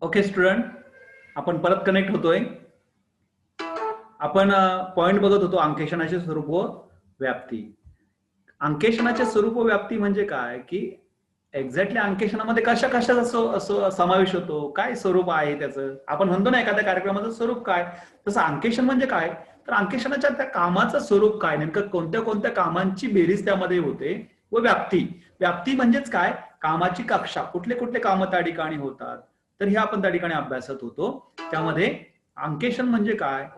Okay student, आपण परत connect होतोय. आपण पॉइंट बघत होतो अंकेशनाचे स्वरूप व व्याप्ती. अंकेशनाचे स्वरूप व व्याप्ती म्हणजे काय की एक्झॅक्टली अंकेशनामध्ये कशा कशाचा समावेश होतो, काय स्वरूप आहे त्याचं. आपण म्हणतो ना एखाद्या कार्यक्रमाचं स्वरूप काय, तसं अंकेशन म्हणजे काय, तर अंकेशनाच्या त्या कामाचं स्वरूप काय, नेमकं कोणत्या कोणत्या कामांची बेरीज त्यामध्ये होते. व व्याप्ती, व्याप्ती म्हणजेच काय, कामाची कक्षा, कुठले कुठले कामं त्या ठिकाणी होतात, तर हे आपण त्या ठिकाणी अभ्यासत होतो. त्यामध्ये अंकेशन म्हणजे काय,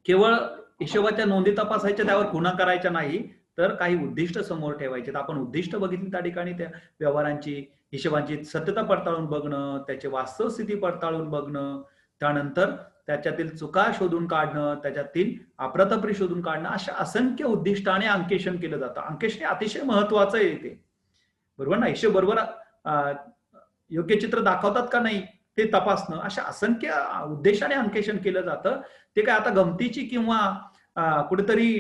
केवळ हिशोबाच्या नोंदी तपासायच्या, त्यावर खुणा करायच्या नाही, तर काही उद्दिष्ट समोर ठेवायचे. आपण उद्दिष्ट बघितली त्या ठिकाणी त्या व्यवहारांची, हिशोबांची सत्यता पडताळून बघणं, त्याची वास्तव स्थिती पडताळून बघणं, त्यानंतर त्याच्यातील चुका शोधून काढणं, त्याच्यातील अप्रतपरी शोधून काढणं, अशा असंख्य उद्दिष्टाने अंकेशन केलं जातं. अंकेशन अतिशय महत्वाचं येते, बरोबर ना. हिशोब बरोबर योग्य चित्र दाखवतात का नाही ते तपासणं, अशा असंख्य उद्देशाने अंकेशन केलं जातं. ते काय आता गमतीची किंवा कुठेतरी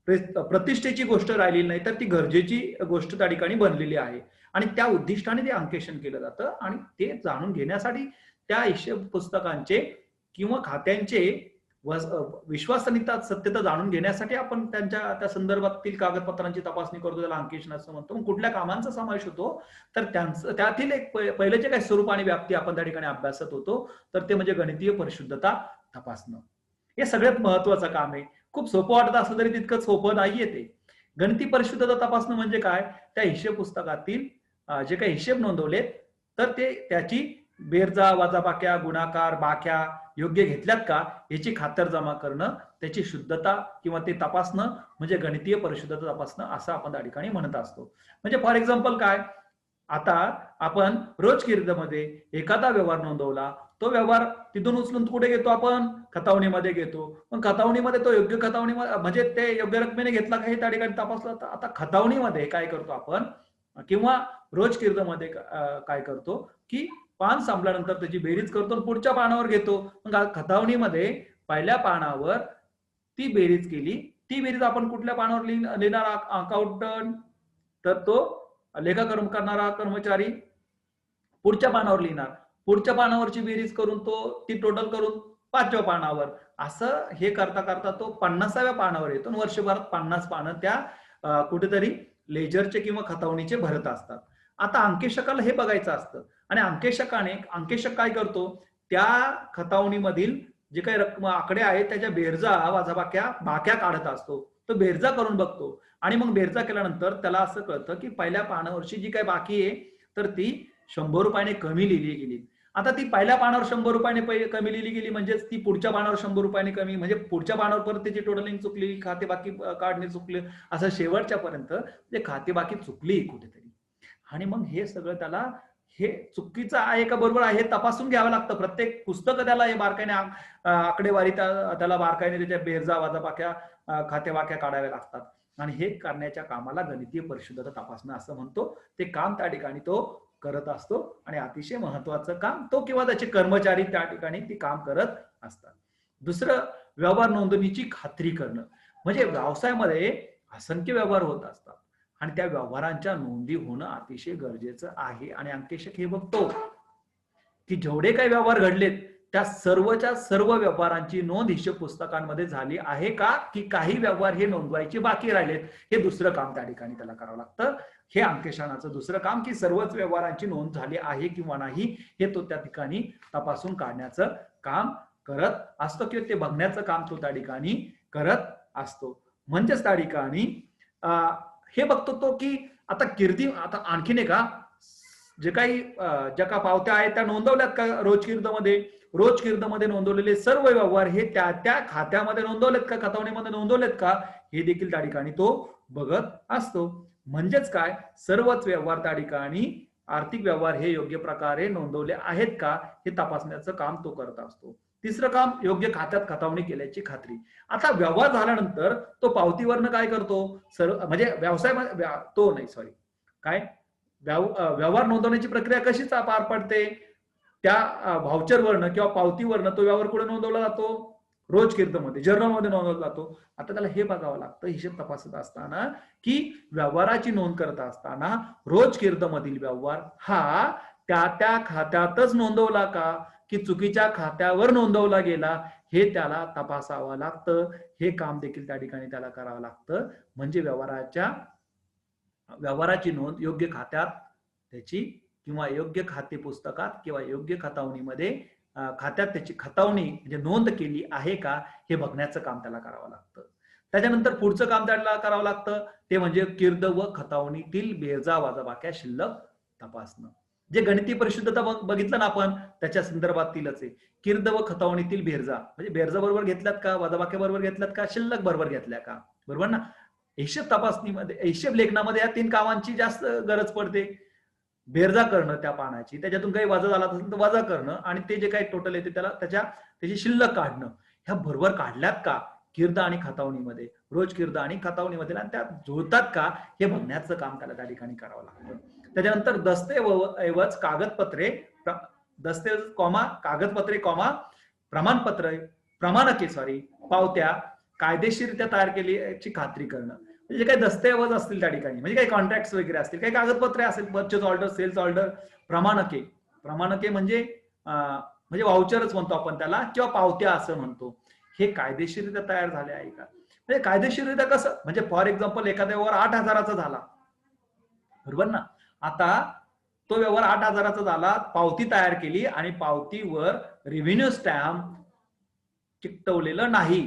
प्रतिष्ठेची गोष्ट राहिलेली नाही, तर ती गरजेची गोष्ट त्या ठिकाणी बनलेली आहे. आणि त्या उद्दिष्टाने ते अंकेशन केलं जातं. आणि ते जाणून घेण्यासाठी त्या हिशोब पुस्तकांचे किंवा खात्यांचे विश्वसनीयता, सत्यता जाणून घेण्यासाठी आपण त्यांच्या त्या संदर्भातील कागदपत्रांची तपासणी करतो, त्याला अंकेशन असं म्हणतो. मग कुठल्या कामांचा समावेश होतो, तर त्यातील एक पहिले जे काही स्वरूप आणि व्याप्ती आपण त्या ठिकाणी अभ्यासत होतो, तर ते म्हणजे गणितीय परिशुद्धता तपासणं. हे सगळ्यात महत्वाचं काम आहे. खूप सोपं वाटत असलं तरी तितकं सोपं नाहीये ते. गणिती परिशुद्धता तपासणं म्हणजे काय, त्या हिशेब पुस्तकातील जे काही हिशेब नोंदवलेत, तर ते त्याची बेरजा, वजाबाक्या, गुणाकार, बाक्या योग्य घेतल्यात का, याची खातरजमा करणं, त्याची शुद्धता किंवा ते तपासणं म्हणजे गणितीय परिशुद्धता तपासणं, असं आपण त्या ठिकाणी म्हणत असतो. म्हणजे फॉर एक्झाम्पल काय, आता आपण रोजकिर्दीमध्ये एखादा व्यवहार नोंदवला, तो व्यवहार तिथून उचलून कुठे घेतो, आपण खतावणीमध्ये घेतो. पण खतावणीमध्ये तो योग्य खतावणी म्हणजे ते योग्य रकमेने घेतला का हे त्या ठिकाणी तपासलं जातं. आता खतावणीमध्ये काय करतो आपण, किंवा रोजकिर्दीमध्ये काय करतो की पान संपल्यानंतर त्याची बेरीज करतो, पुढच्या पानावर घेतो. मग खतावणीमध्ये पहिल्या पानावर ती बेरीज केली, ती बेरीज आपण कुठल्या पानावर लिहिणार अकाउंटंट, तर तो लेखाकर्म करणारा कर्मचारी पुढच्या पानावर लिहिणार. पुढच्या पानावरची बेरीज करून तो ती टोटल करून 5व्या पानावर, असं हे करता करता तो 50व्या पानावर येतो. वर्षभरात 50 पानं त्या कुठेतरी लेजरचे किंवा खतावणीचे भरत असतात. आता अंकेशकाला हे बघायचं असतं, आणि अंकेशक काय करतो, त्या खतावणीमधील जे काही रक्कम आकडे आहेत त्याच्या बेरजा, वजाबाक्या, बाक्या काढत असतो. तो बेरजा करून बघतो, आणि मग बेरजा केल्यानंतर त्याला असं कळतं की पहिल्या पानावरची जी काही बाकी आहे, तर ती 100 रुपयाने कमी लिहिली गेली. आता ती पहिल्या पानावर 100 रुपयाने कमी लिहिली गेली, म्हणजेच ती पुढच्या पानावर 100 रुपयाने कमी, म्हणजे पुढच्या पानावर परत त्याची टोटलिंग चुकली, खाते बाकी काढणे चुकले, असं शेवटच्या पर्यंत ते खाते बाकी चुकली कुठेतरी. आणि मग हे सगळं त्याला हे चुकीचं आहे का बरोबर आहे हे तपासून घ्यावं लागतं. प्रत्येक पुस्तक त्याला हे बारकाईने आकडेवारी त्याला बारकाईने त्याच्या बेरजा, वजाबाक्या, खातेबाक्या काढाव्या लागतात. आणि हे करण्याच्या कामाला गणितीय परिशुद्धता तपासणं असं म्हणतो. ते काम त्या ठिकाणी तो करत असतो, आणि अतिशय महत्वाचं काम तो किंवा त्याचे कर्मचारी त्या ठिकाणी ते काम करत असतात. दुसरं, व्यवहार नोंदणीची खात्री करणं. म्हणजे व्यवसायामध्ये असंख्य व्यवहार होत असतात, आणि त्या व्यवहारांच्या नोंदी होणं अतिशय गरजेचं आहे. आणि अंकेशक हे बघतो की जेवढे काही व्यवहार घडलेत, त्या सर्वच्या सर्व व्यवहारांची नोंद हिशोब पुस्तकांमध्ये झाली आहे का, की काही व्यवहार हे नोंदवायचे बाकी राहिलेत, हे दुसरं काम त्या ठिकाणी त्याला करावं लागतं. हे अंकेशनाचं दुसरं काम, की सर्वच व्यवहारांची नोंद झाली आहे किंवा नाही, हे तो त्या ठिकाणी तपासून काढण्याचं काम करत असतो, किंवा ते बघण्याचं काम तो त्या ठिकाणी करत असतो. म्हणजेच त्या ठिकाणी हे बघतो तो की आता आता आणखीन एका, जे काही ज्या का पावत्या आहेत त्या नोंदवल्यात का रोजकिर्दमध्ये नोंदवलेले सर्व व्यवहार हे त्या त्या खात्यामध्ये नोंदवलेत का, खतावणीमध्ये नोंदवलेत का, हे देखील त्या ठिकाणी तो बघत असतो. म्हणजेच काय, सर्वच व्यवहार त्या ठिकाणी आर्थिक व्यवहार हे योग्य प्रकारे नोंदवले आहेत का, हे तपासण्याचं काम तो करत असतो. तिसरं काम, योग्य खात्यात खतावणी केल्याची खात्री. आता व्यवहार झाल्यानंतर तो पावतीवरनं काय करतो, म्हणजे व्यवसाय तो नाही सॉरी काय व्यवहार नोंदवण्याची प्रक्रिया कशी पार पडते, त्या व्हाउचरवरनं किंवा पावतीवरनं तो व्यवहार कुठे नोंदवला जातो, रोजकिर्दमध्ये, जर्नलमध्ये नोंदवला जातो. आता त्याला हे बघावं लागतं हिशेब तपासत असताना, की व्यवहाराची नोंद करत असताना रोजकिर्दमधील व्यवहार हा त्या खात्यातच नोंदवला का की चुकीच्या खात्यावर नोंदवला गेला, हे त्याला तपासावं लागतं. हे काम देखील त्या ठिकाणी त्याला करावं लागतं. म्हणजे व्यवहाराची नोंद योग्य खात्यात त्याची किंवा योग्य खाते पुस्तकात किंवा योग्य खतावणीमध्ये खात्यात त्याची खतावणी म्हणजे नोंद केली आहे का हे बघण्याचं काम त्याला करावं लागतं. त्याच्यानंतर पुढचं काम त्याला करावं लागतं ते म्हणजे कीर्द व खतावणीतील बेरजा वजाबाक्या शिल्लक तपासणं. जे गणिती परिशुद्धता बघितलं ना आपण त्याच्या संदर्भातीलच आहे. कीर्द व खतावणीतील बेरजा म्हणजे बेरजा बरोबर घेतल्यात का, वजाबाक्या बरोबर घेतल्यात का, शिल्लक बरोबर घेतल्या का, बरोबर ना. हिशेब तपासणीमध्ये हिशेब लेखनामध्ये या 3 कामांची जास्त गरज पडते. बेरजा करणं त्या पानाची, त्याच्यातून काही वजा झाला असेल तर वजा करणं आणि ते जे काही टोटल येते त्याला त्याची शिल्लक काढणं. ह्या बरोबर काढल्यात का कीर्द आणि खतावणीमध्ये, रोज कीर्द आणि खतावणीमध्ये, आणि त्या जुळतात का हे बघण्याचं काम त्याला त्या ठिकाणी करावं लागतं. त्याच्यानंतर दस्तऐवज कागदपत्रे कागदपत्रे प्रमाणके पावत्या कायदेशीररित्या तयार केली याची खात्री करणं. म्हणजे काही दस्तऐवज असतील त्या ठिकाणी, म्हणजे काही कॉन्ट्रॅक्ट वगैरे असतील, काही कागदपत्रे असेल, परचेस ऑर्डर, सेल्स ऑर्डर, प्रमाणके म्हणजे वाउचरच म्हणतो आपण त्याला किंवा पावत्या असं म्हणतो. हे कायदेशीररित्या तयार झाले आहे का, म्हणजे कायदेशीररित्या कसं, म्हणजे फॉर एक्झाम्पल एखाद्या व्यवहार 8,000चा झाला, बरोबर ना. आता तो व्यवहार 8,000चा झाला, पावती तयार केली आणि पावतीवर रेव्हेन्यू स्टॅम्प चिकटवलेलं नाही,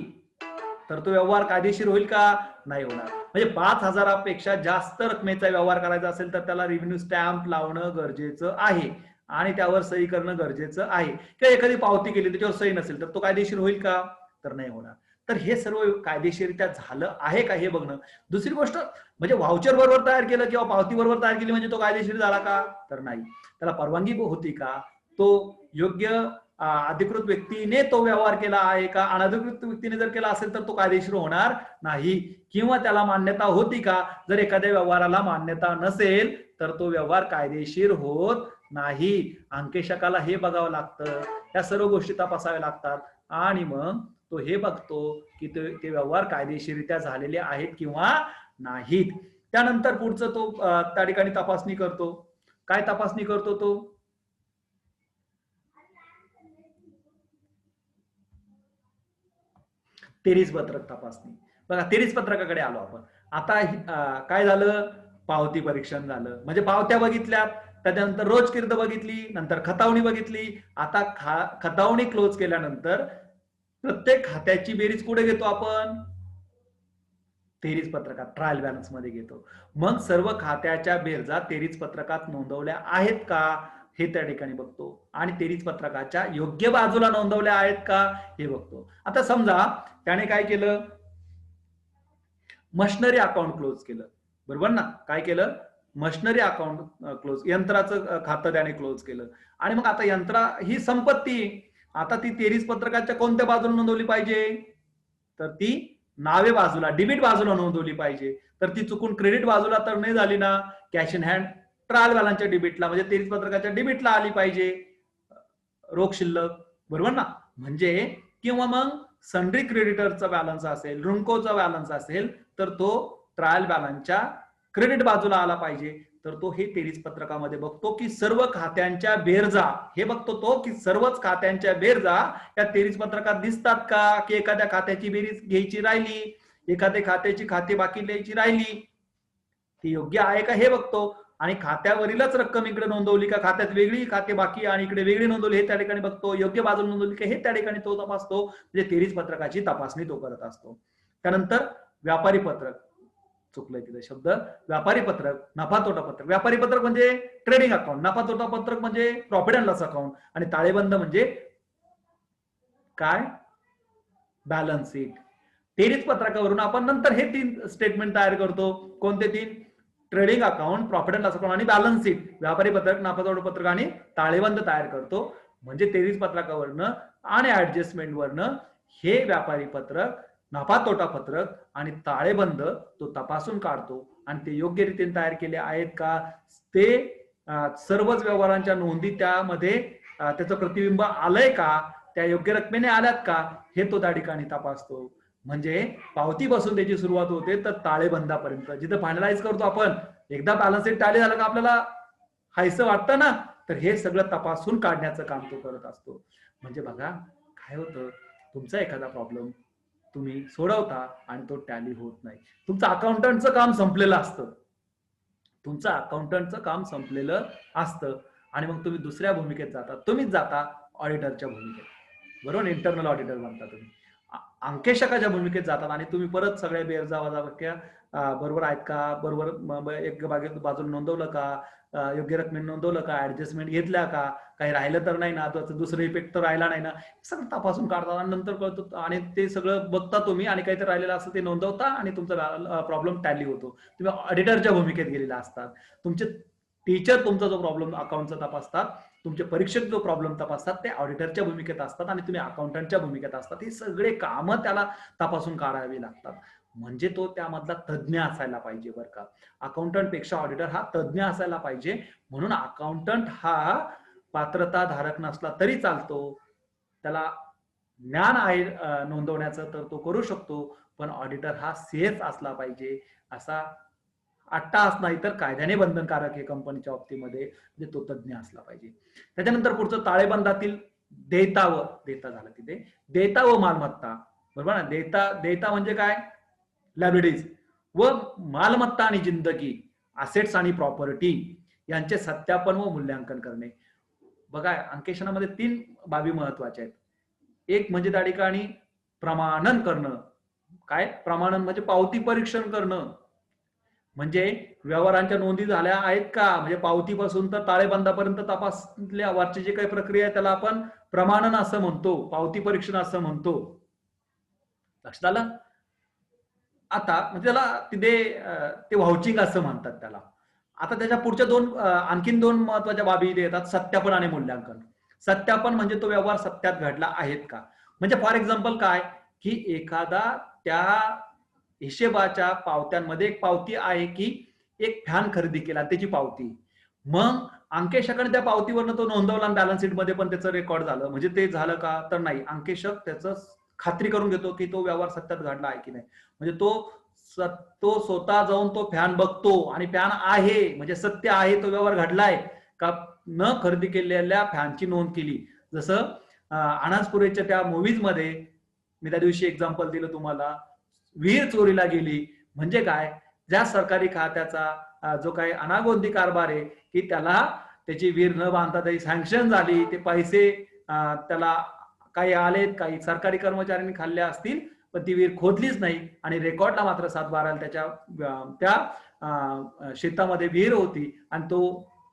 तर तो व्यवहार कायदेशीर होईल का, नाही होणार. म्हणजे 5,000पेक्षा जास्त रकमेचा व्यवहार करायचा असेल तर त्याला रेव्हेन्यू स्टॅम्प लावणं गरजेचं आहे आणि त्यावर सही करणं गरजेचं आहे. किंवा एखादी पावती केली त्याच्यावर सही नसेल तर तो कायदेशीर होईल का, तर नाही होणार. तर हे सर्व कायदेशीरित्या झालं आहे का हे बघणं. दुसरी गोष्ट म्हणजे व्हाउचर बरोबर तयार केलं किंवा पावती बरोबर तयार केली म्हणजे तो कायदेशीर झाला का, तर नाही. त्याला परवानगी होती का, तो योग्य अधिकृत व्यक्तीने तो व्यवहार केला आहे का, अनधिकृत व्यक्तीने जर केला असेल तर तो कायदेशीर होणार नाही. किंवा त्याला मान्यता होती का, जर एखाद्या व्यवहाराला मान्यता नसेल तर तो व्यवहार कायदेशीर होत नाही. अंकेशकाला हे बघावं लागतं, या सर्व गोष्टी तपासाव्या लागतात आणि मग तो हे बघतो की ते व्यवहार कायदेशीरित्या झालेले आहेत किंवा नाहीत. त्यानंतर पुढचं तो त्या ठिकाणी तपासणी करतो. काय तपासणी करतो तो, तेरीस पत्रक तपासणी. बघा तेरीस पत्रकाकडे आलो आपण. आता काय झालं, पावती परीक्षण झालं, म्हणजे पावत्या बघितल्यात, त्याच्यानंतर रोज कीर्द बघितली, नंतर खतावणी बघितली. आता खतावणी क्लोज केल्यानंतर प्रत्येक खात्याची बेरीज कुठे घेतो आपण, तेरीस पत्रकात ट्रायल बॅलन्स मध्ये घेतो. मग सर्व खात्याच्या बेरजा तेरीस पत्रकात नोंदवल्या आहेत का हे त्या ठिकाणी बघतो आणि तेरीस पत्रकाच्या योग्य बाजूला नोंदवल्या आहेत का हे बघतो. आता समजा त्याने काय केलं, मशनरी अकाउंट क्लोज केलं, बरोबर ना. काय केलं, मशनरी अकाउंट क्लोज, यंत्राचं खातं त्याने क्लोज केलं. आणि मग आता यंत्रा ही संपत्ती, आता ती तेरीस पत्रकाच्या कोणत्या बाजूला नोंदवली पाहिजे, तर ती नावे बाजूला, डेबिट बाजूला नोंदवली पाहिजे. तर ती चुकून क्रेडिट बाजूला तर नाही झाली ना, कॅश इन हँड ट्रायल बॅलन्सच्या डेबिटला म्हणजे तेरीस पत्रकाच्या डेबिटला आली पाहिजे रोख शिल्लक, बरोबर ना. म्हणजे किंवा मग सन्ड्री क्रेडिटरचा बॅलन्स असेल, ऋणकोचा बॅलन्स असेल तर तो ट्रायल बॅलन्सच्या क्रेडिट बाजूला आला पाहिजे. तर तो हे तेरीस पत्रकामध्ये बघतो की सर्व खात्यांच्या बेरजा, हे बघतो तो की सर्वच खात्यांच्या बेरजा या तेरीस पत्रकात दिसतात का, की एखाद्या खात्याची बेरीज घ्यायची राहिली, एखाद्या खात्याची खाते बाकी द्यायची राहिली, ती योग्य आहे का हे बघतो. आणि खात्यावरीलच रक्कम इकडे नोंदवली का, खात्यात वेगळी खाते बाकी आणि इकडे वेगळी नोंदवली हे त्या ठिकाणी बघतो, योग्य बाजूला नोंदवली का हे त्या ठिकाणी तो तपासतो. म्हणजे तेरीस पत्रकाची तपासणी तो करत असतो. त्यानंतर व्यापारी पत्रक, चुकलंय तिथे शब्द, व्यापारी पत्रक, नफा तोटा पत्रक. व्यापारी पत्रक म्हणजे ट्रेडिंग अकाउंट, नफा तोटा पत्रक म्हणजे प्रॉफिट अँड लॉस अकाउंट आणि ताळेबंद म्हणजे काय, बॅलन्स शीट. तेरीस पत्रकावरून आपण नंतर हे 3 स्टेटमेंट तयार करतो. कोणते 3, trading account, profit and loss account आणि बॅलन्स शीट. व्यापारी पत्रक, नफा तोटा पत्रक आणि ताळेबंद तयार करतो. म्हणजे तेरीस पत्रकावरनं आणि ऍडजस्टमेंट वरनं हे व्यापारी पत्रक, नफा तोटा पत्रक आणि ताळेबंद तो तपासून काढतो आणि ते योग्य रीतीने तयार केले आहेत का, ते सर्वच व्यवहारांच्या नोंदी त्यामध्ये त्याचं प्रतिबिंब आलंय का, त्या योग्य रकमेने आल्यात का हे तो त्या ठिकाणी तपासतो. म्हणजे पावतीपासून त्याची सुरुवात होते तर ताळेबंदापर्यंत जिथं फायनलाइज करतो आपण. एकदा बॅलन्स शीट टॅली झालं का आपल्याला हायसं वाटतं ना तर हे सगळं तपासून काढण्याचं काम तो करत असतो. म्हणजे बघा काय होतं, तुमचा एखादा प्रॉब्लेम तुम्ही सोडवता आणि तो टॅली होत नाही, तुमचं अकाउंटंटचं काम संपलेलं असतं, तुमचं अकाउंटंटचं काम संपलेलं असतं आणि मग तुम्ही दुसऱ्या भूमिकेत जाता, तुम्हीच जाता ऑडिटरच्या भूमिकेत, बरोबर, इंटरनल ऑडिटर बनता तुम्ही, अंकेशकाच्या भूमिकेत जातात आणि तुम्ही परत सगळ्या बेरजा वजाबाक्या बरोबर आहेत का, बरोबर एक बाजूला नोंदवलं का, योग्य रकमेने नोंदवलं का, ऍडजस्टमेंट घेतल्या का, काही राहिलं तर नाही ना, दुसरं इफेक्ट तर राहिला नाही ना, सगळं तपासून काढतात आणि नंतर कळतं आणि ते सगळं बघता तुम्ही आणि काहीतरी राहिलेलं असतं ते नोंदवता आणि तुमचा प्रॉब्लेम टॅली होतो. तुम्ही ऑडिटरच्या भूमिकेत गेलेला असतात. तुमचे टीचर तुमचा जो प्रॉब्लेम अकाउंटचा तपासतात, तुमचे परीक्षक जो प्रॉब्लेम तपासतात ते ऑडिटरच्या भूमिकेत असतात आणि तुम्ही अकाउंटंटच्या भूमिकेत असतात. ही सगळे कामं त्याला तपासून काढावी लागतात. म्हणजे तो त्यामधला तज्ज्ञ असायला पाहिजे बरं का. अकाउंटंट पेक्षा ऑडिटर हा तज्ज्ञ असायला पाहिजे. म्हणून अकाउंटंट हा पात्रता धारक नसला तरी चालतो, त्याला ज्ञान आहे नोंदवण्याचं तर तो करू शकतो, पण ऑडिटर हा सीएच असला पाहिजे. असा 8 तास नाही तर कायद्याने बंधनकारक आहे कंपनीच्या बाबतीमध्ये, म्हणजे तो तज्ज्ञ असला पाहिजे. त्याच्यानंतर पुढचं ताळेबंदातील देयता झालं तिथे, देयता व मालमत्ता, बरोबर ना. देयता म्हणजे काय, लायबिलिटीज, व मालमत्ता आणि जिंदगी, असेट्स आणि प्रॉपर्टी यांचे सत्यापन व मूल्यांकन करणे. बघा अंकेशनामध्ये 3 बाबी महत्वाच्या आहेत. एक म्हणजे त्या ठिकाणी प्रमाणन करणं. काय प्रमाणन म्हणजे पावती परीक्षण करणं, म्हणजे व्यवहारांच्या नोंदी झाल्या आहेत का, म्हणजे पावतीपासून तर ताळेबंदापर्यंत तपासल्या वरची जी काही प्रक्रिया आहे त्याला आपण प्रमाणन असं म्हणतो, पावती परीक्षण असं म्हणतो. लक्षात आलं. आता म्हणजे त्याला ते व्हाउचिंग असं म्हणतात त्याला. आता त्याच्या पुढच्या आणखीन 2 महत्वाच्या बाबी येतात, सत्यापन आणि मूल्यांकन. सत्यापन म्हणजे तो व्यवहार सत्यात घडला आहेत का. म्हणजे फॉर एक्झाम्पल काय, की एखादा त्या हिशेबाच्या पावत्यांमध्ये एक पावती आहे की एक फॅन खरेदी केला त्याची पावती, मग अंकेशकाने त्या पावतीवरनं तो नोंदवला आणि बॅलन्स शीट मध्ये पण त्याचं रेकॉर्ड झालं, म्हणजे ते झालं का, तर नाही. अंकेशक त्याचं खात्री करून घेतो की तो व्यवहार सत्यात घडला आहे की नाही. म्हणजे तो स्वतः जाऊन तो फॅन बघतो आणि फॅन आहे म्हणजे सत्य आहे, तो व्यवहार घडलाय का, न खरेदी केलेल्या फॅनची नोंद केली. जसं अनाजपुरेच्या त्या मूवीज मध्ये मी त्या दिवशी एक्झाम्पल दिलं तुम्हाला, विहीर चोरीला गेली म्हणजे काय, ज्या सरकारी खात्याचा जो काही अनागोंदी कारभार आहे की त्याला त्याची विहीर न बांधता त्याची सँक्शन झाली, ते पैसे त्याला काही आलेत, काही सरकारी कर्मचाऱ्यांनी खाल्ले असतील, पण ती विहीर खोदलीच नाही आणि रेकॉर्डला मात्र 7/12 त्या शेतामध्ये विहीर होती आणि तो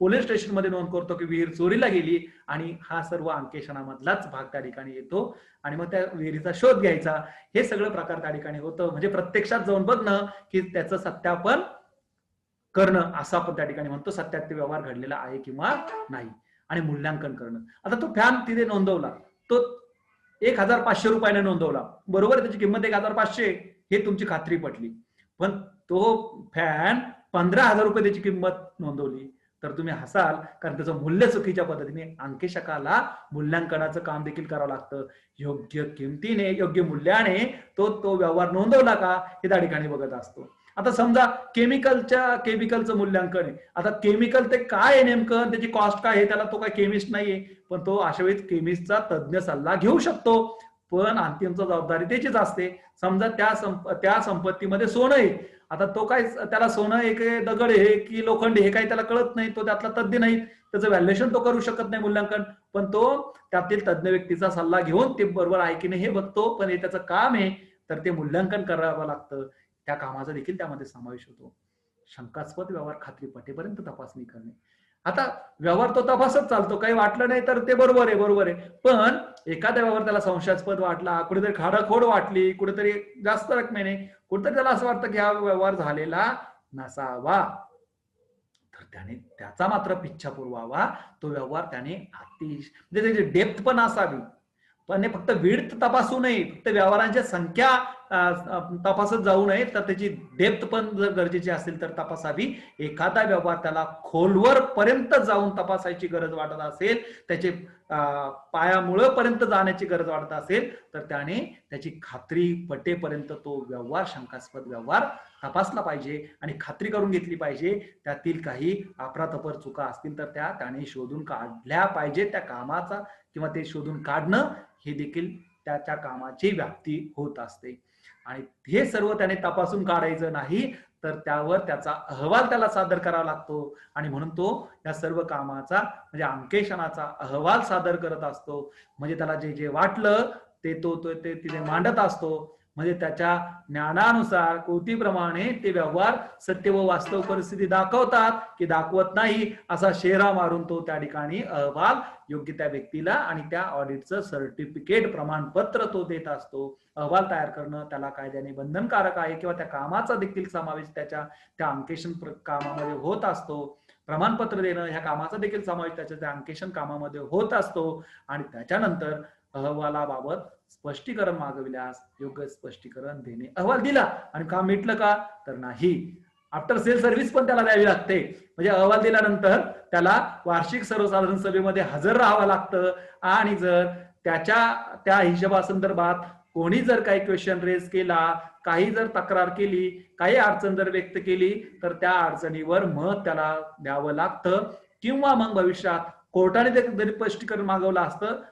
पोलीस स्टेशन मध्ये नोंद करतो की विहीर चोरीला गेली, आणि हा सर्व अंकेशनामधलाच भाग त्या ठिकाणी येतो आणि मग त्या विहिरीचा शोध घ्यायचा. हे सगळं प्रकार त्या ठिकाणी होतं. म्हणजे प्रत्यक्षात जाऊन बघणं की त्याचं सत्यापन करणं असं आपण त्या ठिकाणी म्हणतो, सत्यात ते व्यवहार घडलेला आहे किंवा नाही. आणि मूल्यांकन करणं, आता तो फॅन तिथे नोंदवला, तो 1,500 रुपयाने नोंदवला, बरोबर, त्याची किंमत 1,500 हे तुमची खात्री पटली, पण तो फॅन 15,000 रुपये त्याची किंमत नोंदवली, तर तुम्ही हसाल, कारण त्याचं मूल्य चुकीच्या पद्धतीने. अंकेशकाला मूल्यांकनाचं काम देखील करावं लागतं. योग्य किमतीने, योग्य मूल्याने तो व्यवहार नोंदवला का हे त्या ठिकाणी बघत असतो. आता समजा केमिकलचं मूल्यांकन आहे. आता केमिकल ते काय आहे नेमकं, त्याची कॉस्ट काय आहे, त्याला तो काय केमिस्ट नाहीये, पण तो अशा वेळेस केमिस्टचा तज्ञ सल्ला घेऊ शकतो, पण अंतिम जबाबदारी त्याचीच असते. समजा त्या संपत्तीमध्ये सोनं आहे, आता तो काय, त्याला सोनं एक दगड आहे की लोखंड हे काही त्याला कळत नाही, तो त्यातला तज्ञ नाही, त्याचं व्हॅल्युएशन तो करू शकत नाही मूल्यांकन, पण तो त्यातील तज्ञ व्यक्तीचा सल्ला घेऊन ते बरोबर आहे की नाही हे बघतो, पण हे त्याचं काम आहे, तर ते मूल्यांकन करावं लागतं. त्या कामाचा देखील त्यामध्ये समावेश होतो. शंकास्पद व्यवहार खात्री पटेपर्यंत तपासणी करणे. आता व्यवहार तो तपासत चालतो, काही वाटलं नाही तर ते बरोबर आहे, पण एखाद्या व्यवहार त्याला संशयास्पद वाटला, कुठेतरी खाडाखोड वाटली, कुठेतरी जास्त रकमेने, कुठेतरी त्याला असं वाटतं की हा व्यवहार झालेला नसावा, तर त्याने त्याचा मात्र पिच्छा पुरवावा. तो व्यवहार त्याने म्हणजे त्याची डेप्थ पण असावी, पण फक्त विड्थ तपासू नये, फक्त व्यवहारांची संख्या तपासत जाऊ नये, तर त्याची डेप्थ पण जर गरजेची असेल तर तपासावी. एखादा व्यवहार त्याला खोलवर पर्यंत जाऊन तपासायची गरज वाटत असेल, त्याचे पायामुळपर्यंत जाण्याची गरज वाटत असेल, तर त्याने त्याची खात्री पटेपर्यंत तो व्यवहार, शंकास्पद व्यवहार तपासला पाहिजे आणि खात्री करून घेतली पाहिजे. त्यातील काही अफरातफर चुका असतील तर त्याने शोधून काढल्या पाहिजे. त्या कामाचा किंवा ते शोधून काढणं हे देखील त्याच्या कामाची व्याप्ती होत असते. आणि हे सर्व त्याने तपासून काढायचं नाही तर त्यावर त्याचा अहवाल त्याला सादर करावा लागतो. आणि म्हणून तो या सर्व कामाचा म्हणजे अंकेशनाचा अहवाल सादर करत असतो. म्हणजे त्याला जे जे वाटलं ते ते तिथे मांडत असतो. म्हणजे त्याच्या ज्ञानानुसार कृतीप्रमाणे ते व्यवहार सत्य व वास्तव परिस्थिती दाखवतात की दाखवत नाही असा शेरा मारून तो त्या ठिकाणी अहवाल योग्य त्या व्यक्तीला आणि त्या ऑडिटचं सर्टिफिकेट प्रमाणपत्र तो देत असतो. अहवाल तयार करणं त्याला कायद्याने बंधनकारक आहे किंवा त्या कामाचा देखील समावेश त्या अंकेशन कामामध्ये होत असतो. प्रमाणपत्र देणं ह्या कामाचा देखील समावेश त्याच्या त्या अंकेशन कामामध्ये होत असतो. आणि त्याच्यानंतर अहवालाबाबत स्पष्टीकरण मागविल्यास योग्य स्पष्टीकरण देणे. अहवाल दिला आणि काम मिटलं का तर नाही. आफ्टर सेल सर्व्हिस पण त्याला द्यावी लागते. म्हणजे अहवाल दिल्यानंतर त्याला वार्षिक सर्वसाधारण सभेमध्ये हजर राहावं लागतं. आणि जर त्या हिशोबासंदर्भात कोणी जर काही क्वेश्चन रेज केला, काही जर तक्रार केली, काही अडचण जर व्यक्त केली तर त्या अडचणीवर मत त्याला द्यावं लागतं. किंवा मग भविष्यात कोर्टाने जरी स्पष्टीकरण मागवलं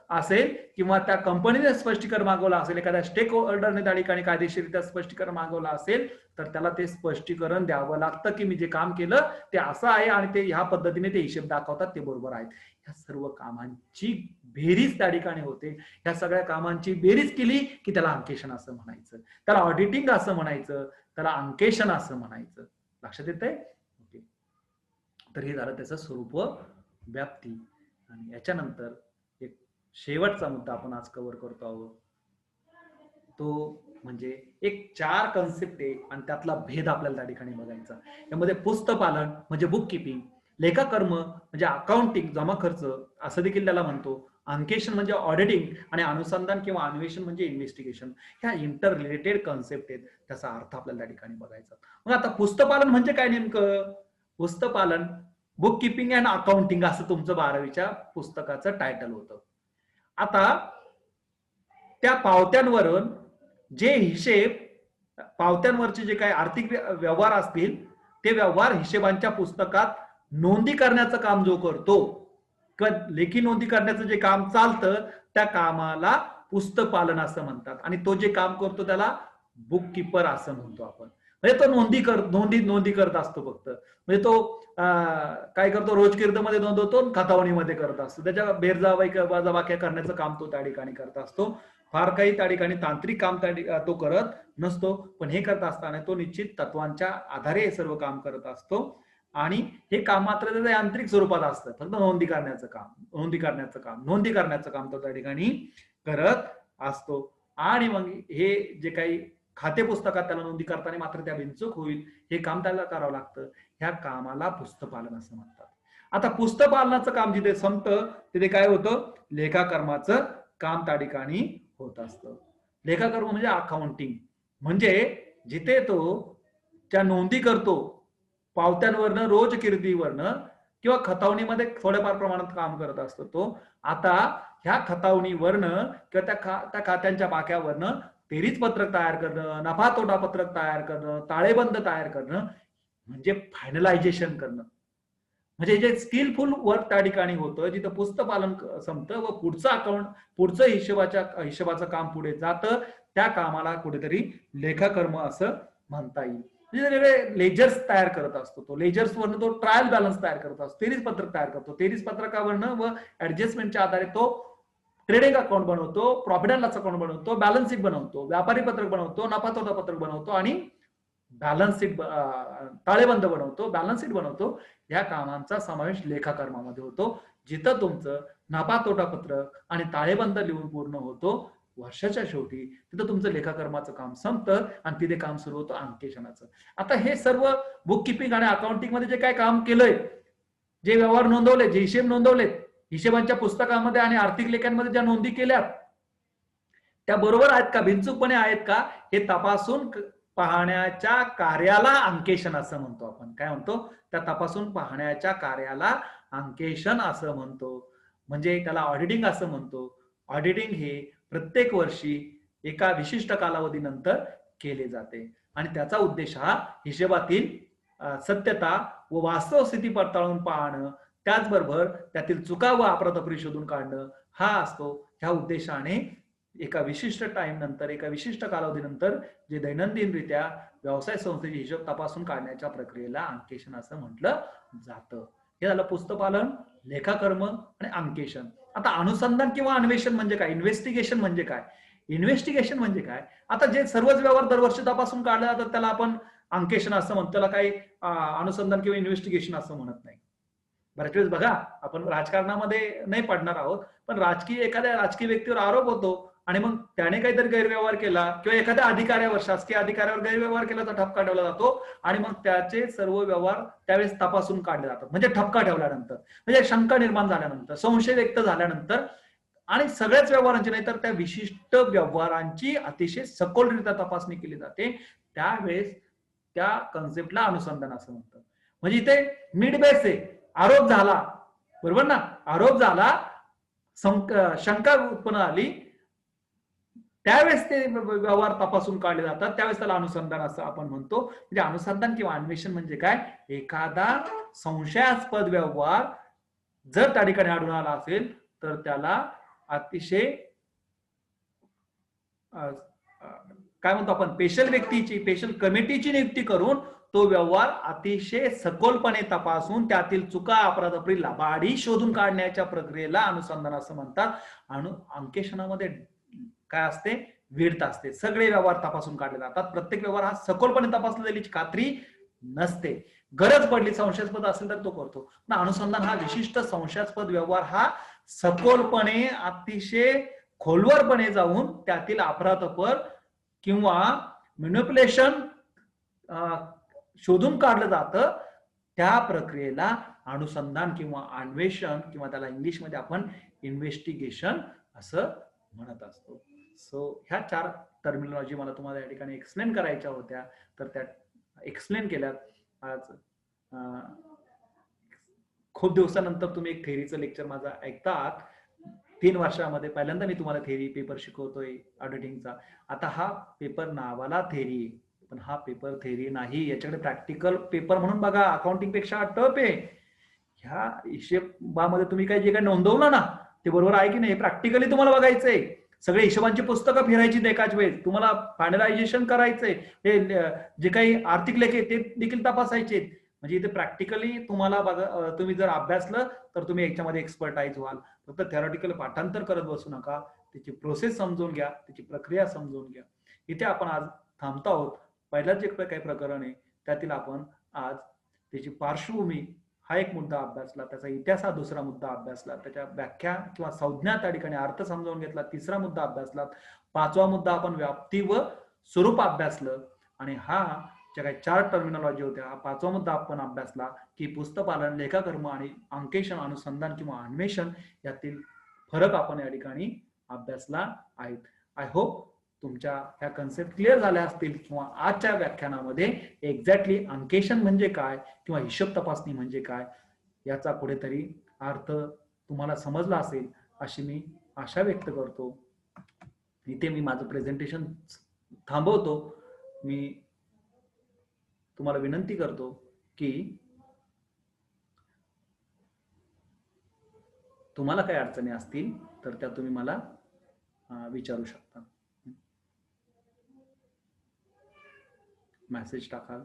असेल किंवा त्या कंपनीने स्पष्टीकरण मागवलं असेल, एखाद्या स्टेक होल्डरने त्या ठिकाणी कायदेशीररित्या स्पष्टीकरण मागवलं असेल तर त्याला ते स्पष्टीकरण द्यावं लागतं की मी जे काम केलं ते असं आहे आणि ते ह्या पद्धतीने ते हिशेब दाखवतात ते बरोबर आहेत. ह्या सर्व कामांची बेरीज त्या ठिकाणी होते. ह्या सगळ्या कामांची बेरीज केली की त्याला अंकेशन असं म्हणायचं, त्याला ऑडिटिंग असं म्हणायचं, त्याला अंकेशन असं म्हणायचं. लक्षात येतंय? ओके. तर हे झालं त्याचं स्वरूप व व्याप्ती. आणि याच्यानंतर एक शेवटचा मुद्दा आपण आज कव्हर करतो आहोत तो म्हणजे एक 4 कन्सेप्ट आहे आणि त्यातला भेद आपल्याला त्या ठिकाणी बघायचा. यामध्ये पुस्तपालन म्हणजे बुक किपिंग, लेखाकर्म म्हणजे अकाउंटिंग जमा खर्च असं देखील त्याला म्हणतो, अंकेशन म्हणजे ऑडिटिंग आणि अनुसंधान किंवा अन्वेषण म्हणजे इन्व्हेस्टिगेशन. ह्या इंटर रिलेटेड कन्सेप्ट आहेत. त्याचा अर्थ आपल्याला त्या ठिकाणी बघायचा. मग आता पुस्तपालन म्हणजे काय नेमकं? पुस्तपालन बुक किपिंग अँड अकाउंटिंग असं तुमचं 12वीच्या पुस्तकाचं टायटल होतं. आता त्या पावत्यांवरून जे हिशेब पावत्यांवरचे जे काही आर्थिक व्यवहार असतील ते व्यवहार हिशेबांच्या पुस्तकात नोंदी करण्याचं काम जो करतो किंवा लेखी नोंदी करण्याचं जे काम चालतं त्या कामाला पुस्तपालन असं म्हणतात. आणि तो जे काम करतो त्याला बुक किपर असं म्हणतो आपण. म्हणजे तो नोंदी करत असतो फक्त. म्हणजे तो काय करतो रोजकिर्दमध्ये नोंदवतो, खतावणीमध्ये करत असतो. त्याच्या बेरजावाक्या करण्याचं काम तो त्या ठिकाणी करत असतो. फार काही त्या ठिकाणी तांत्रिक काम तो करत नसतो. पण हे करत असताना तो निश्चित तत्वांच्या आधारे हे सर्व काम करत असतो. आणि हे काम मात्र त्याचं यांत्रिक स्वरूपात असतं. फक्त नोंदी करण्याचं काम तो त्या ठिकाणी करत असतो. आणि मग हे जे काही खाते पुस्तकात त्याला नोंदी करताना मात्र त्या बिनचूक होईल हे काम त्याला करावं लागतं. ह्या कामाला पुस्तपालन असं म्हणतात. आता पुस्तपालनाचं काम जिथे संपतं तिथे काय होतं? लेखाकर्माचं काम त्या ठिकाणी होत असतं. लेखाकर्म म्हणजे अकाउंटिंग. म्हणजे जिथे तो त्या नोंदी करतो पावत्यांवरनं, रोजकिर्दीवरनं किंवा खतावणीमध्ये थोड्याफार प्रमाणात काम करत असतो तो. आता ह्या खतावणीवरनं किंवा त्या खात्यांच्या बाक्यावरनं बेरीज पत्रक तयार करणं, नफा तोटा पत्रक तयार करणं, ताळेबंद तयार करणं म्हणजे फायनलायझेशन करणं. म्हणजे जे स्किलफुल वर्क त्या ठिकाणी होतं जिथं पुस्तपालन संपतं व पुढचं हिशोबाचं काम पुढे जातं त्या कामाला कुठेतरी लेखाकर्म असं म्हणता येईल. म्हणजे लेजर्स तयार करत असतो तो. लेजर्स वरनं तो ट्रायल बॅलन्स तयार करत असतो, तेरीज पत्रक तयार करतो. तेरीज पत्रकावरनं व ऍडजस्टमेंटच्या आधारे तो ट्रेडिंग अकाउंट बनवतो, प्रॉफिट अँड लॉस अकाउंट बनवतो, बॅलन्स शीट बनवतो, व्यापारी पत्रक बनवतो, नफा तोटा पत्रक बनवतो आणि बॅलन्स शीट ताळेबंद बनवतो, बॅलन्स शीट बनवतो. या कामांचा समावेश लेखाकर्मामध्ये होतो. जिथं तुमचं नफा तोटा पत्रक आणि ताळेबंद लिहून पूर्ण होतो वर्षाच्या शेवटी, तिथं तुमचं लेखाकर्माचं काम संपतं आणि तिथे काम सुरू होतं अंकेशनाचं. आता हे सर्व बुक किपिंग आणि अकाउंटिंग मध्ये जे काय काम केलंय, जे व्यवहार नोंदवले, जे हिशेब नोंदवलेत, हिशेबांच्या पुस्तकामध्ये आणि आर्थिक लेखांमध्ये ज्या नोंदी केल्यात त्या बरोबर आहेत का, बिनचूकपणे आहेत का, हे तपासून पाहण्याच्या कार्याला अंकेशन असं म्हणतो आपण. काय म्हणतो? त्या तपासून पाहण्याच्या कार्याला अंकेशन असं म्हणतो. म्हणजे त्याला ऑडिटिंग असं म्हणतो. ऑडिटिंग हे प्रत्येक वर्षी एका विशिष्ट कालावधीनंतर केले जाते. आणि त्याचा उद्देश हा हिशेबातील सत्यता व वास्तव स्थिती पडताळून पाहणं, त्याचबरोबर त्यातील चुका व अफरातफरी शोधून काढणं हा असतो. ह्या उद्देशाने एका विशिष्ट टाइम नंतर, एका विशिष्ट कालावधीनंतर जे दैनंदिनरित्या व्यवसाय संस्थेचे हिशोब तपासून काढण्याच्या प्रक्रियेला अंकेशन असं म्हटलं जातं. हे झालं पुस्तपालन, लेखाकर्म आणि अंकेशन. आता अनुसंधान किंवा अन्वेषण म्हणजे काय, इन्व्हेस्टिगेशन म्हणजे काय? इन्व्हेस्टिगेशन म्हणजे काय, आता जे सर्वच व्यवहार दरवर्षी तपासून काढले जातात त्याला आपण अंकेशन असं म्हणतो, त्याला काही अनुसंधान किंवा इन्व्हेस्टिगेशन असं म्हणत नाही. बऱ्याच वेळेस बघा, आपण राजकारणामध्ये नाही पडणार आहोत, पण एखाद्या राजकीय व्यक्तीवर आरोप होतो आणि मग त्याने काहीतरी गैरव्यवहार केला किंवा एखाद्या अधिकाऱ्यावर, शासकीय अधिकाऱ्यावर गैरव्यवहार केला तर ठपका ठेवला जातो आणि मग त्याचे सर्व व्यवहार त्यावेळेस तपासून काढले जातात. म्हणजे ठपका ठेवल्यानंतर, म्हणजे शंका निर्माण झाल्यानंतर, संशय व्यक्त झाल्यानंतर आणि सगळ्याच व्यवहारांची नाही तर त्या विशिष्ट व्यवहारांची अतिशय सखोलरित्या तपासणी केली जाते. त्यावेळेस त्या कन्सेप्टला अनुसंधान असं म्हणतात. म्हणजे इथे मिड बेस आहे, आरोप झाला, बरोबर ना, आरोप झाला, शंका उत्पन्न झाली, त्यावेळेस ते व्यवहार तपासून काढले जातात, त्यावेळेस त्याला अनुसंधान असं आपण म्हणतो. म्हणजे अनुसंधान किंवा अन्वेषण म्हणजे काय, एखादा संशयास्पद व्यवहार जर त्या ठिकाणी आढळून आला असेल तर त्याला अतिशय काय म्हणतो आपण, स्पेशल व्यक्तीची, स्पेशल कमिटीची नियुक्ती करून तो व्यवहार अतिशय सखोलपणे तपासून त्यातील चुका, अफरातफरी, लबाडी शोधून काढण्याच्या प्रक्रियेला अनुसंधान असं म्हणतात. अंकेशनामध्ये काय असते, विडत असते. सगळे व्यवहार तपासून काढले जातात. प्रत्येक व्यवहार हा सखोलपणे तपासला जाईल खात्री नसते. गरज पडली, संशयास्पद असेल तर तो करतो. अनुसंधान हा विशिष्ट संशयास्पद व्यवहार हा सखोलपणे, अतिशय खोलवरपणे जाऊन त्यातील अफरातफर किंवा मॅनिप्युलेशन शोधून काढलं जातं. त्या प्रक्रियेला अनुसंधान किंवा अन्वेषण किंवा त्याला इंग्लिशमध्ये आपण इन्व्हेस्टिगेशन असं म्हणत असतो. सो ह्या 4 टर्मिनॉलॉजी मला तुम्हाला या ठिकाणी एक्सप्लेन करायच्या होत्या, तर त्या एक्सप्लेन केल्यात. आज खूप दिवसानंतर तुम्ही एक थेअरीचं लेक्चर माझा ऐकतात. 3 वर्षामध्ये पहिल्यांदा मी तुम्हाला थेअरी पेपर शिकवतोय ऑडिटिंगचा. आता हा पेपर नावाला थेअरी, पण हा पेपर थेअरी नाही, याच्याकडे प्रॅक्टिकल पेपर म्हणून बघा. अकाउंटिंग पेक्षा टफ आहे. ह्या हिशेबामध्ये तुम्ही काही जे काही नोंदवलं ना ते बरोबर आहे की नाही प्रॅक्टिकली तुम्हाला बघायचंय. सगळे हिशोबांची पुस्तकं फिरायची एकाच वेळेस, तुम्हाला फायनलायझेशन करायचंय, हे जे काही आर्थिक लेखे ते देखील तपासायचे. म्हणजे इथे प्रॅक्टिकली तुम्हाला बघा, तुम्ही जर अभ्यासलं तर तुम्ही याच्यामध्ये एक्सपर्टाईज व्हाल. फक्त थेरॉटिकल पाठांतर करत बसू नका, त्याची प्रोसेस समजून घ्या, त्याची प्रक्रिया समजून घ्या. इथे आपण आज थांबतो आहोत. पहिलाच जे काही प्रकरण आहे त्यातील आपण आज त्याची पार्श्वभूमी हा एक मुद्दा अभ्यासला, त्याचा इतिहास हा दुसरा मुद्दा अभ्यासला, त्याच्या व्याख्या किंवा संज्ञा त्या ठिकाणी अर्थ समजावून घेतला, तिसरा मुद्दा अभ्यासला, 5वा मुद्दा आपण व्याप्ती व स्वरूप अभ्यासलं, आणि हा ज्या काही 4 टर्मिनॉलॉजी होत्या, हा 5वा मुद्दा आपण अभ्यासला की पुस्तपालन, लेखाकर्म आणि अंकेशन, अनुसंधान किंवा अन्वेषण यातील फरक आपण या ठिकाणी अभ्यासला आहे. आय होप तुमच्या ह्या कन्सेप्ट क्लिअर झाल्या असतील किंवा आजच्या व्याख्यानामध्ये एक्झॅक्टली अंकेशन म्हणजे काय किंवा हिशोब तपासणी म्हणजे काय याचा कुठेतरी अर्थ तुम्हाला समजला असेल अशी मी आशा व्यक्त करतो. इथे मी माझं प्रेझेंटेशन थांबवतो. मी तुम्हाला विनंती करतो की तुम्हाला काही अडचणी असतील तर त्या तुम्ही मला विचारू शकता, मेसेज टाकाल.